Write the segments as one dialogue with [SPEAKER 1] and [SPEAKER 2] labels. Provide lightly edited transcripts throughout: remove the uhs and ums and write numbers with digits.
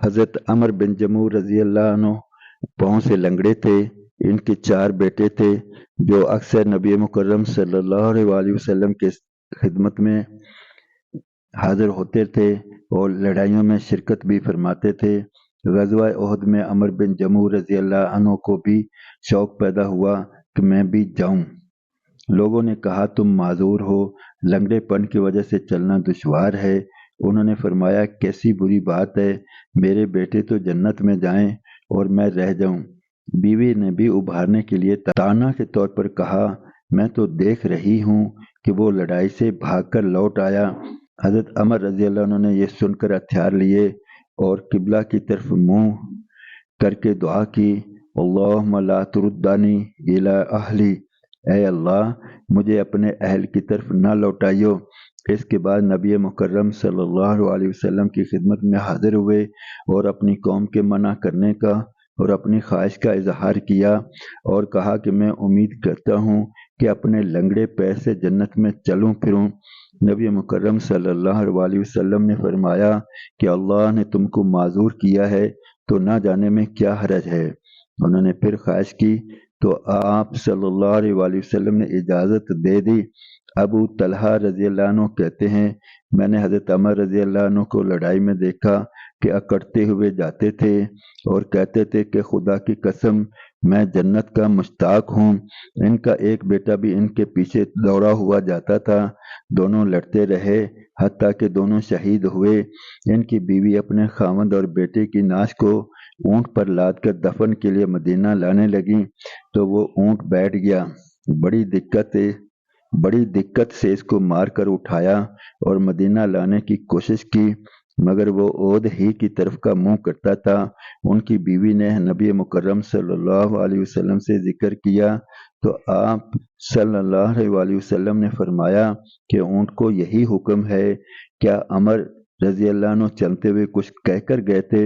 [SPEAKER 1] حضرت عمر بن جموح رضی اللہ عنہ پاؤں سے لنگڑے تھے۔ ان کے 4 بیٹے تھے جو اکثر نبی مکرم صلی اللہ علیہ وسلم کے خدمت میں حاضر ہوتے تھے اور لڑائیوں میں شرکت بھی فرماتے تھے۔ غزوہ احد میں عمر بن جموح رضی اللہ عنہ کو بھی شوق پیدا ہوا کہ میں بھی جاؤں۔ لوگوں نے کہا تم معذور ہو، لنگڑے پن کی وجہ سے چلنا دشوار ہے۔ انہوں نے فرمایا کیسی بری بات ہے، میرے بیٹے تو جنت میں جائیں اور میں رہ جاؤں۔ بیوی نے بھی ابھارنے کے لیے تانا کے طور پر کہا میں تو دیکھ رہی ہوں کہ وہ لڑائی سے بھاگ کر لوٹ آیا۔ حضرت عمر رضی اللہ عنہ نے یہ سن کر ہتھیار لیے اور قبلہ کی طرف منہ کر کے دعا کی، اللہم لا تردنی الی اہلی، اے اللہ مجھے اپنے اہل کی طرف نہ لوٹائیو۔ اس کے بعد نبی مکرم صلی اللہ علیہ وسلم کی خدمت میں حاضر ہوئے اور اپنی قوم کے منع کرنے کا اور اپنی خواہش کا اظہار کیا اور کہا کہ میں امید کرتا ہوں کہ اپنے لنگڑے پیر سے جنت میں چلوں پھروں۔ نبی مکرم صلی اللہ علیہ وسلم نے فرمایا کہ اللہ نے تم کو معذور کیا ہے تو نہ جانے میں کیا حرج ہے۔ انہوں نے پھر خواہش کی تو آپ صلی اللہ علیہ وسلم نے اجازت دے دی۔ ابو طلحہ رضی اللہ عنہ کہتے ہیں میں نے حضرت عمر رضی اللہ عنہ کو لڑائی میں دیکھا کہ اکڑتے ہوئے جاتے تھے اور کہتے تھے کہ خدا کی قسم میں جنت کا مشتاق ہوں۔ ان کا ایک بیٹا بھی ان کے پیچھے دوڑا ہوا جاتا تھا۔ دونوں لڑتے رہے حتیٰ کہ دونوں شہید ہوئے۔ ان کی بیوی اپنے خاوند اور بیٹے کی نعش کو اونٹ پر لاد کر دفن کے لیے مدینہ لانے لگی تو وہ اونٹ بیٹھ گیا۔ بڑی دقت سے اس کو مار کر اٹھایا اور مدینہ لانے کی کوشش کی مگر وہ اود ہی کی طرف کا منہ کرتا تھا۔ ان کی بیوی نے نبی مکرم صلی اللہ علیہ وسلم سے ذکر کیا تو آپ صلی اللہ علیہ وسلم نے فرمایا کہ اونٹ کو یہی حکم ہے، کیا عمر رضی اللہ عنہ چلتے ہوئے کچھ کہہ کر گئے تھے؟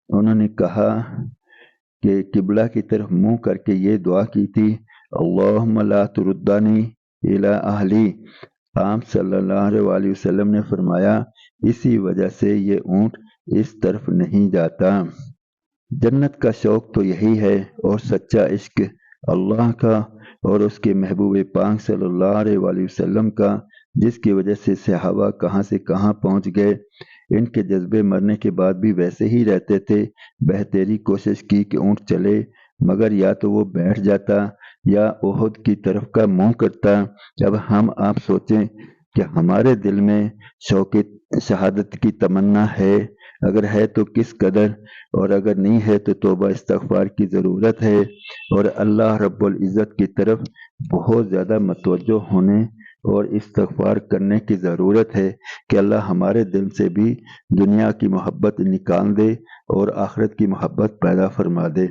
[SPEAKER 1] انہوں نے کہا کہ قبلہ کی طرف منہ کر کے یہ دعا کی تھی، اللہم لا تردنی الی اہلی۔ آپ صلی اللہ علیہ وسلم نے فرمایا اسی وجہ سے یہ اونٹ اس طرف نہیں جاتا۔ جنت کا شوق تو یہی ہے اور سچا عشق اللہ کا اور اس کے محبوب پاک صلی اللہ علیہ وسلم کا، جس کی وجہ سے صحابہ کہاں سے کہاں پہنچ گئے۔ ان کے جذبے مرنے کے بعد بھی ویسے ہی رہتے تھے۔ بہتری کوشش کی کہ اونٹ چلے مگر یا تو وہ بیٹھ جاتا یا احد کی طرف کا منہ کرتا۔ اب ہم آپ سوچیں کہ ہمارے دل میں شوق شہادت کی تمنا ہے، اگر ہے تو کس قدر، اور اگر نہیں ہے تو توبہ استغفار کی ضرورت ہے اور اللہ رب العزت کی طرف بہت زیادہ متوجہ ہونے اور استغفار کرنے کی ضرورت ہے کہ اللہ ہمارے دل سے بھی دنیا کی محبت نکال دے اور آخرت کی محبت پیدا فرما دے۔